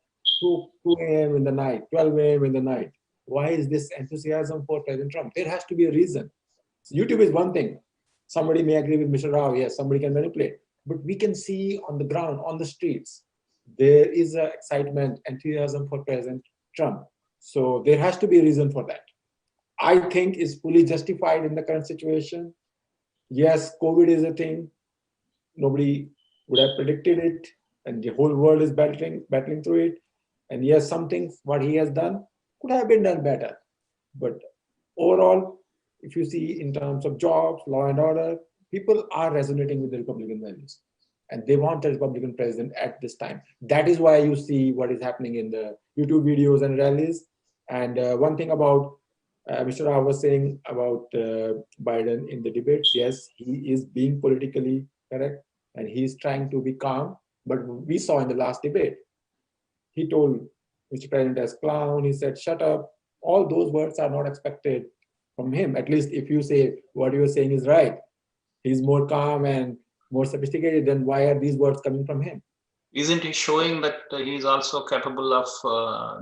2 a.m. in the night, 12 a.m. in the night. Why is this enthusiasm for President Trump? There has to be a reason. So YouTube is one thing. Somebody may agree with Mr. Rao, yes, somebody can manipulate. But we can see on the ground, on the streets, there is an excitement, enthusiasm for President Trump. So there has to be a reason for that. I think is fully justified in the current situation. Yes, COVID is a thing. Nobody would have predicted it, and the whole world is battling through it. And yes, some things what he has done could have been done better. But overall, if you see in terms of jobs, law and order, people are resonating with the Republican values. And they want a Republican president at this time. That is why you see what is happening in the YouTube videos and rallies. And one thing about Mr. Rao was saying about Biden in the debates, yes, he is being politically correct and he's trying to be calm. But we saw in the last debate, he told Mr. President as clown, he said, shut up. All those words are not expected from him. At least if you say what you're saying is right, he's more calm and more sophisticated, then why are these words coming from him? Isn't he showing that he's also capable of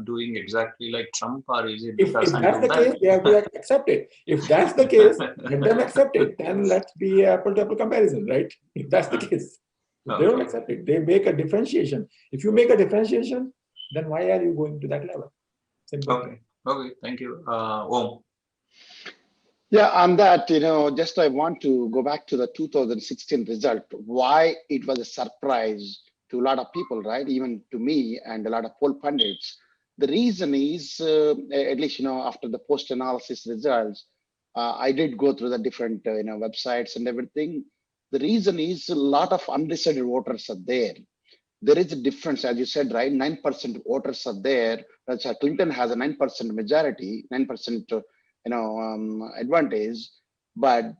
doing exactly like Trump, or is it If because that's the case, they have to accept it. If that's the case, let them accept it. Then let's be apple-to-apple comparison, right? If that's the case. If they don't accept it, they make a differentiation. If you make a differentiation, then why are you going to that level? Simple. Okay, thank you. Om. Yeah, on that, just I want to go back to the 2016 result, why it was a surprise to a lot of people, right? Even to me and a lot of poll pundits. The reason is, at least, after the post-analysis results, I did go through the different, websites and everything. The reason is a lot of undecided voters are there. There is a difference, as you said, right? 9% voters are there. Clinton has a 9% majority, 9%, advantage. But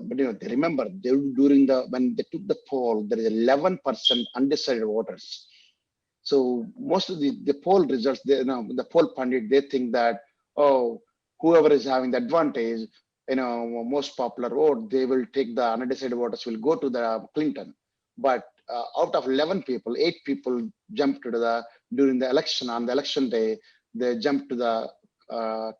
they remember during when they took the poll, there is 11% undecided voters. So most of the poll results, the poll pundit, they think that, oh, whoever is having the advantage, most popular vote, they will take the undecided voters will go to the Clinton. But out of 11 people, 8 people jumped to during the election, on the election day, they jumped to the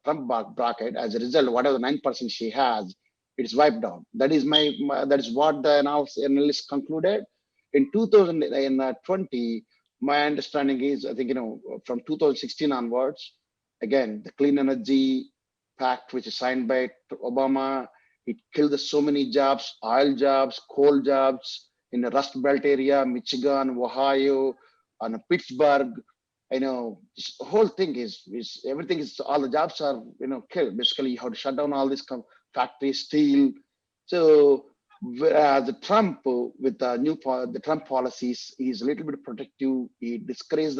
Trump bracket. As a result, whatever the 9% she has, it's wiped out. That is that is what the analysts concluded. In 2020, my understanding is, I think, from 2016 onwards, again, the clean energy pact, which is signed by Obama, it killed so many jobs, oil jobs, coal jobs in the Rust Belt area, Michigan, Ohio, and Pittsburgh. The whole thing is everything is, all the jobs are, killed. Basically, you have to shut down all these factories, steel. So whereas Trump, with the Trump policies, he's a little bit protective. He discourages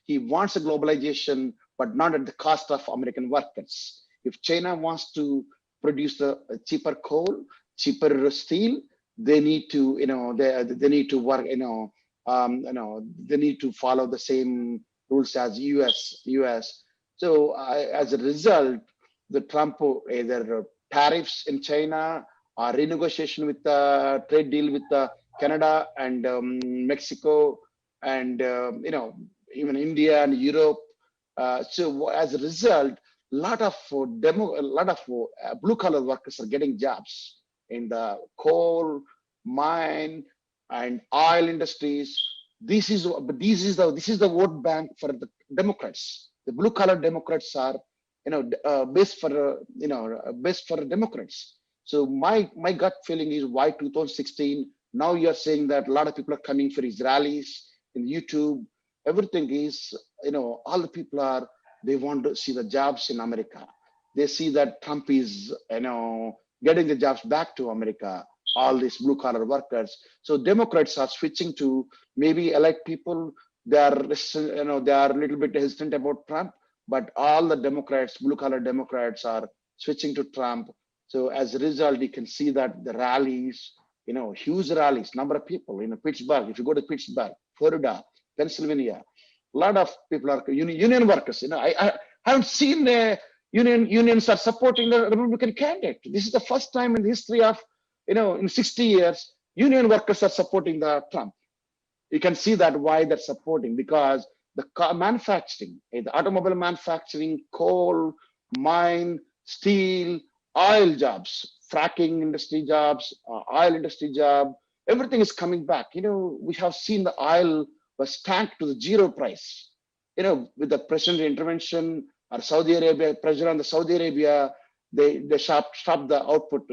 he wants a globalization, but not at the cost of American workers. If China wants to produce a cheaper coal, cheaper steel, they need to, they need to work, they need to follow the same rules as US. So as a result, the Trump either tariffs in China or renegotiation with the trade deal with Canada and Mexico and even India and Europe. So as a result, a lot of blue collar workers are getting jobs in the coal, mine, and oil industries. This is the vote bank for the Democrats. The blue collar Democrats are best for Democrats. So my gut feeling is why 2016. Now you're saying that a lot of people are coming for his rallies in YouTube. Everything is, all the people are, they want to see the jobs in America. They see that Trump is, getting the jobs back to America, all these blue collar workers. So Democrats are switching to maybe elect people. They are, they are a little bit hesitant about Trump, but all the Democrats, blue collar Democrats, are switching to Trump. So as a result, you can see that the rallies, huge rallies, number of people in Pittsburgh. If you go to Pittsburgh, Florida, Pennsylvania, a lot of people are union workers. I haven't seen unions are supporting the Republican candidate. This is the first time in the history of, in 60 years, union workers are supporting the Trump. You can see that why they're supporting, because the car manufacturing, the automobile manufacturing, coal, mine, steel, oil jobs, fracking industry jobs, oil industry job, everything is coming back. We have seen the oil was tanked to the zero price. With the president intervention or Saudi Arabia, pressure on the Saudi Arabia, they stopped the output.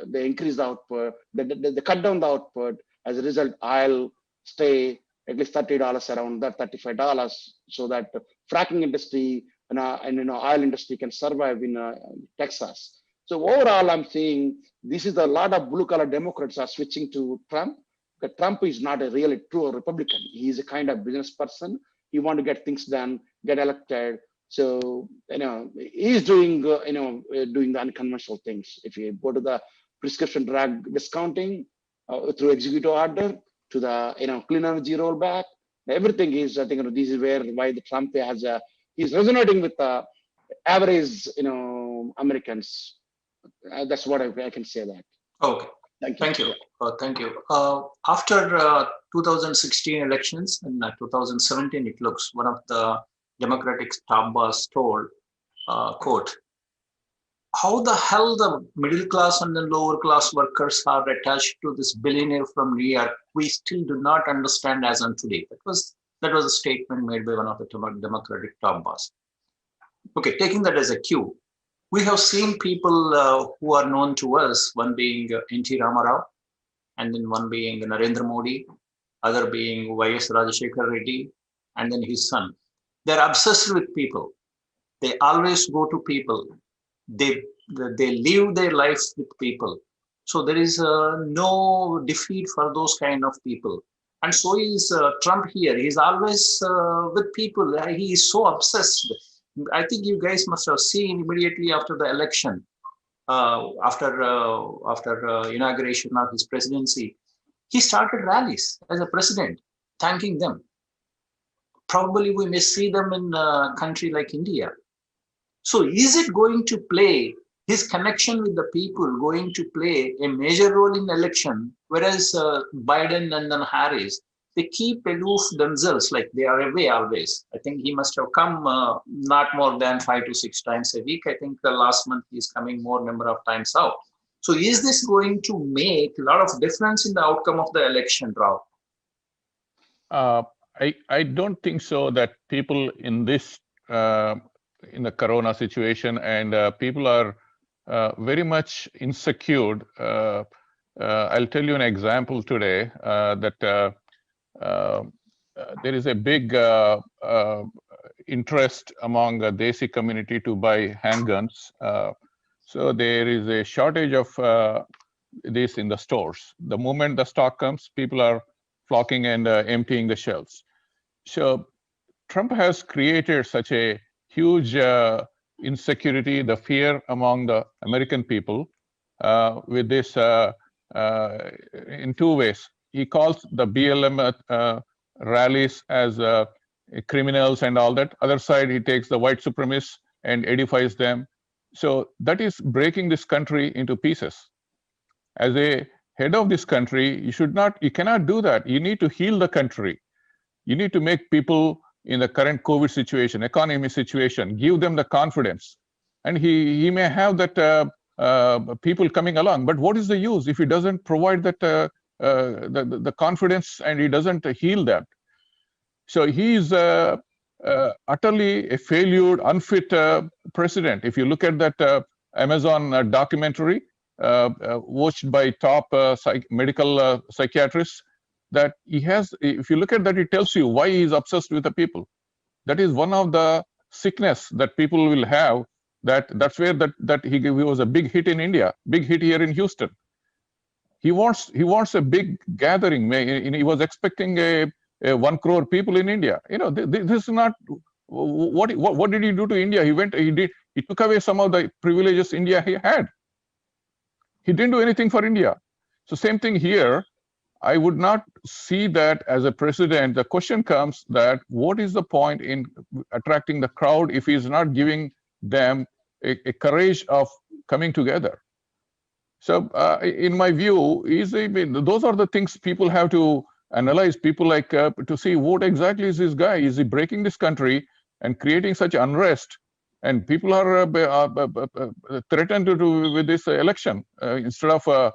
They increased the output, they cut down the output. As a result, oil stay at least $30 around that, $35, so that the fracking industry and oil industry can survive in Texas. So overall, I'm saying this is a lot of blue collar Democrats are switching to Trump. But Trump is not a really true Republican. He's a kind of business person. He want to get things done, get elected. So he's doing doing the unconventional things. If you go to the prescription drug discounting through executive order, to the clean energy rollback, everything is, I think, this is why the Trump he's resonating with the average Americans. That's what I can say that. Okay. Thank you. Thank you. After 2016 elections in 2017, it looks one of the Democratic top boss told, quote, how the hell the middle class and the lower class workers are attached to this billionaire from New York, we still do not understand as on today. That was a statement made by one of the Democratic top boss. Okay, taking that as a cue, we have seen people who are known to us, one being N.T. Ramarao, and then one being Narendra Modi, other being Y.S. Rajashekar Reddy, and then his son. They're obsessed with people. They always go to people. They live their life with people. So there is no defeat for those kind of people. And so is Trump here. He's always with people. He is so obsessed. I think you guys must have seen immediately after the election, after inauguration of his presidency, he started rallies as a president, thanking them. Probably we may see them in a country like India. So is it going to play, his connection with the people going to play a major role in the election, whereas Biden and then Harris, they keep aloof themselves, like they are away always. I think he must have come not more than 5 to 6 times a week. I think the last month he's coming more number of times out. So is this going to make a lot of difference in the outcome of the election, Rao? I don't think so that people in this, in the Corona situation, and people are very much insecure. I'll tell you an example today that there is a big interest among the Desi community to buy handguns. So there is a shortage of this in the stores. The moment the stock comes, people are flocking and emptying the shelves. So Trump has created such a huge insecurity, the fear among the American people with this in 2 ways. He calls the BLM rallies as criminals and all that. Other side, he takes the white supremacists and edifies them. So that is breaking this country into pieces. As a head of this country, you cannot do that. You need to heal the country. You need to make people in the current COVID situation, economy situation, give them the confidence. And he may have that people coming along, but what is the use if he doesn't provide that the confidence and he doesn't heal that? So he is utterly a failure, unfit president. If you look at that Amazon documentary watched by top medical psychiatrists, that he has, if you look at that, it tells you why he is obsessed with the people. That is one of the sickness that people will have. That's where that he was a big hit in India, big hit here in Houston. He wants a big gathering. He was expecting a 1 crore people in India. This is not what did he do to India? He took away some of the privileges India had. He didn't do anything for India. So same thing here. I would not see that as a president. The question comes that what is the point in attracting the crowd if he's not giving them a courage of coming together? So in my view, those are the things people have to analyze. People like to see what exactly is this guy? Is he breaking this country and creating such unrest? And people are threatened with this election instead of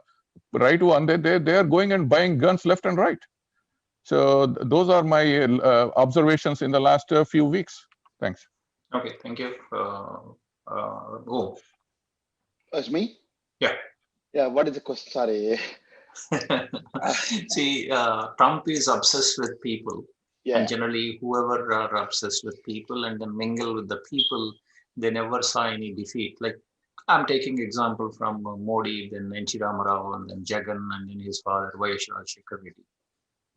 right one. They are going and buying guns left and right. So those are my observations in the last few weeks. Thanks. Okay, thank you. It's me? Yeah. Yeah, what is the question? Sorry. See, Trump is obsessed with people. Yeah. And generally, whoever are obsessed with people and then mingle with the people, they never saw any defeat. Like I'm taking example from Modi, then N.T. Ramarao, and then Jagan, and then his father, Vishal.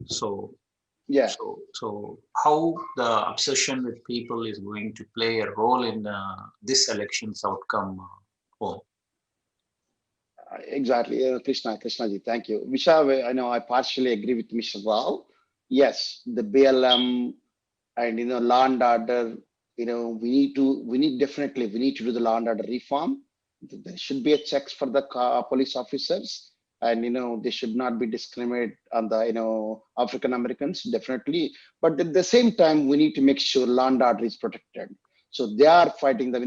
So, yeah. So how the obsession with people is going to play a role in this election's outcome? Exactly, Krishnaji, thank you. Vishal, I know I partially agree with Mr. Rao. Yes, the BLM and law and order. We need definitely to do the law and order reform. There should be a checks for the police officers, and they should not be discriminated on the African Americans, definitely. But at the same time, we need to make sure law and order is protected. So they are fighting the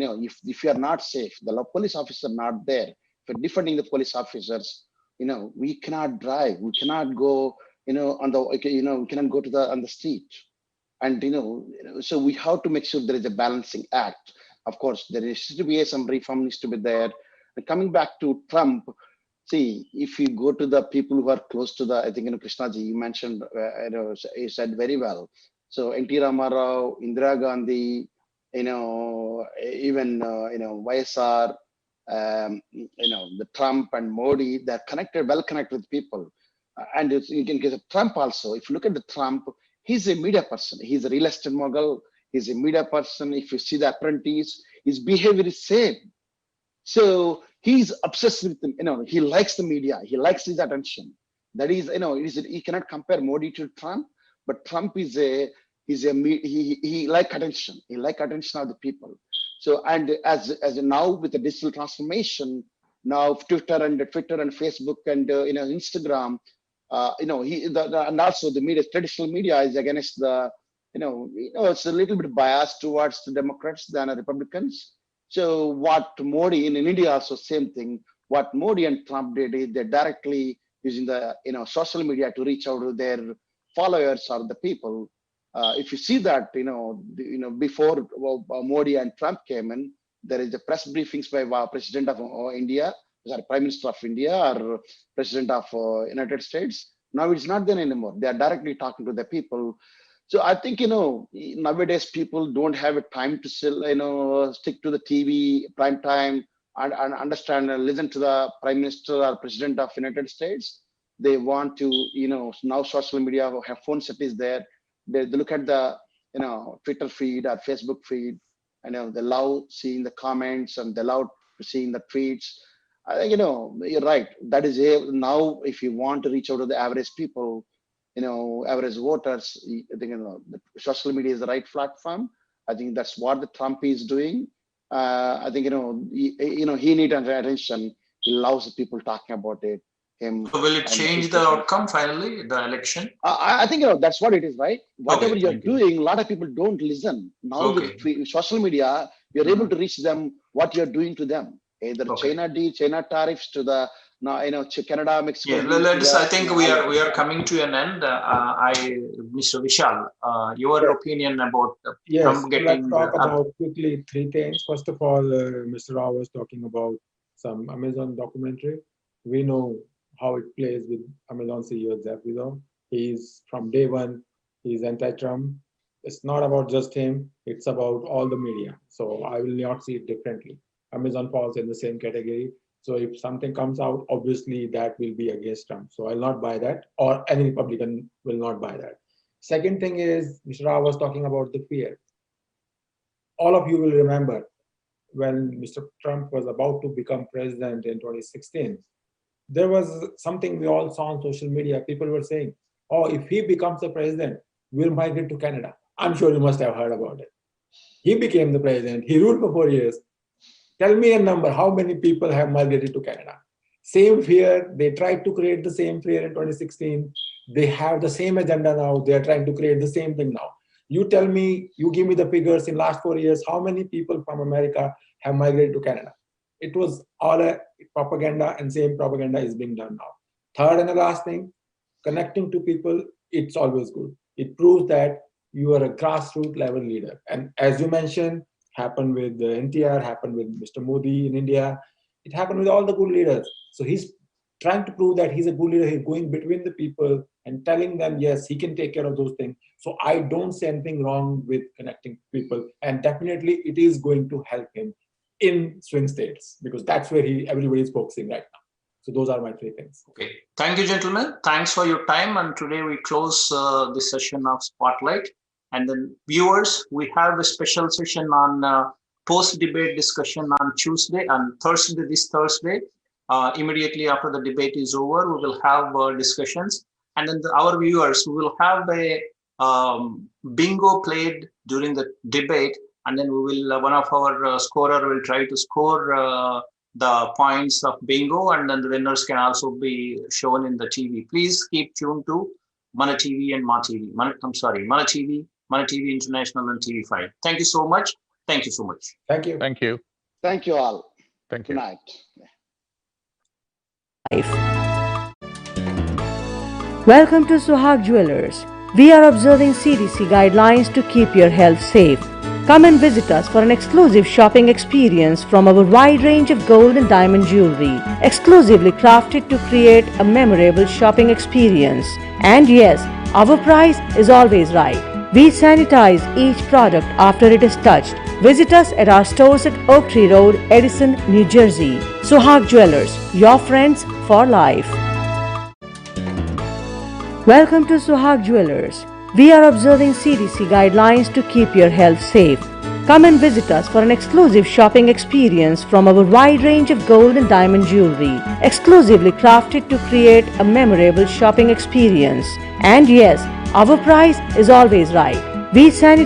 if you are not safe, the police officer not there. For defending the police officers, we cannot drive, we cannot go, on the, we cannot go to on the street. And, so we have to make sure there is a balancing act. Of course, there needs to be some reform needs to be there. And coming back to Trump, see, if you go to the people who are close to the, I think, Krishnaji, you mentioned, you said very well. So N.T. Ramarao, Indira Gandhi, even, YSR, the Trump and Modi, they're well connected with people. And you can get Trump also. If you look at the Trump, he's a media person. He's a real estate mogul. He's a media person. If you see The Apprentice, his behavior is same. So he's obsessed with them. He likes the media. He likes his attention. That is, he cannot compare Modi to Trump, but Trump he like attention. He like attention of the people. So, and as now with the digital transformation, now Twitter and Facebook and Instagram, and also the media, traditional media is against the, it's a little bit biased towards the Democrats than the Republicans. So what Modi in India also same thing. What Modi and Trump did is they're directly using the social media to reach out to their followers or the people. If you see that, before Modi and Trump came in, there is the press briefings by President of India, Prime Minister of India, or President of United States. Now it's not there anymore. They are directly talking to the people. So I think, nowadays people don't have a time to stick to the TV prime time and understand and listen to the Prime Minister or President of United States. They want to, now social media have phone set is there. They look at the Twitter feed or Facebook feed, and they love seeing the comments and they love seeing the tweets. I think you're right. That is now if you want to reach out to the average people, average voters, I think the social media is the right platform. I think that's what the Trump is doing. I think he needs attention. He loves people talking about it. him. So will it change the outcome finally, the election? I think that's what it is, right? Whatever Okay, you're thank you. doing, a lot of people don't listen. Now Okay. with social media, you're able to reach them what you're doing to them. Either Okay. China tariffs to the Canada, Mexico. Yeah, let's. I think we are coming to an end. Mr. Vishal, your opinion about Yes, Trump let's getting talk about quickly three things. First of all, Mr. Rao was talking about some Amazon documentary. We know how it plays with Amazon CEO Jeff Bezos. He's from day one, he's anti-Trump. It's not about just him, it's about all the media. So I will not see it differently. Amazon falls in the same category. So if something comes out, obviously that will be against Trump. So I'll not buy that, or any Republican will not buy that. Second thing is, Mr. Rao was talking about the fear. All of you will remember when Mr. Trump was about to become president in 2016, there was something we all saw on social media. People were saying, oh, if he becomes the president, we'll migrate to Canada. I'm sure you must have heard about it. He became the president. He ruled for 4 years. Tell me a number, how many people have migrated to Canada? Same fear, they tried to create the same fear in 2016. They have the same agenda now. They're trying to create the same thing now. You tell me, you give me the figures in last 4 years, how many people from America have migrated to Canada? It was all a propaganda, and same propaganda is being done now. Third and the last thing, connecting to people, it's always good. It proves that you are a grassroots level leader. And as you mentioned, happened with NTR, happened with Mr. Modi in India. It happened with all the good leaders. So he's trying to prove that he's a good leader. He's going between the people and telling them, yes, he can take care of those things. So I don't see anything wrong with connecting people. And definitely it is going to help him in swing states, because that's where everybody is focusing right now. So those are my three things. Okay. Thank you, gentlemen. Thanks for your time. And today we close this session of Spotlight. And then viewers, we have a special session on post-debate discussion on Tuesday and Thursday, this Thursday. Immediately after the debate is over, we will have discussions. And then our viewers, we will have a bingo played during the debate. And then we will, one of our scorer will try to score the points of bingo, and then the winners can also be shown in the TV. Please keep tuned to Mana TV and Ma TV. Mana TV, Mana TV International and TV5. Thank you so much. Thank you so much. Thank you. Thank you. Thank you all. Thank you. Good night. Welcome to Suhag Jewelers. We are observing CDC guidelines to keep your health safe. Come and visit us for an exclusive shopping experience from our wide range of gold and diamond jewelry, exclusively crafted to create a memorable shopping experience. And yes, our price is always right. We sanitize each product after it is touched. Visit us at our stores at Oak Tree Road, Edison, New Jersey. Suhag Jewelers, your friends for life. Welcome to Suhag Jewelers. We are observing CDC guidelines to keep your health safe. Come and visit us for an exclusive shopping experience from our wide range of gold and diamond jewelry, exclusively crafted to create a memorable shopping experience. And yes, our price is always right. We sanitize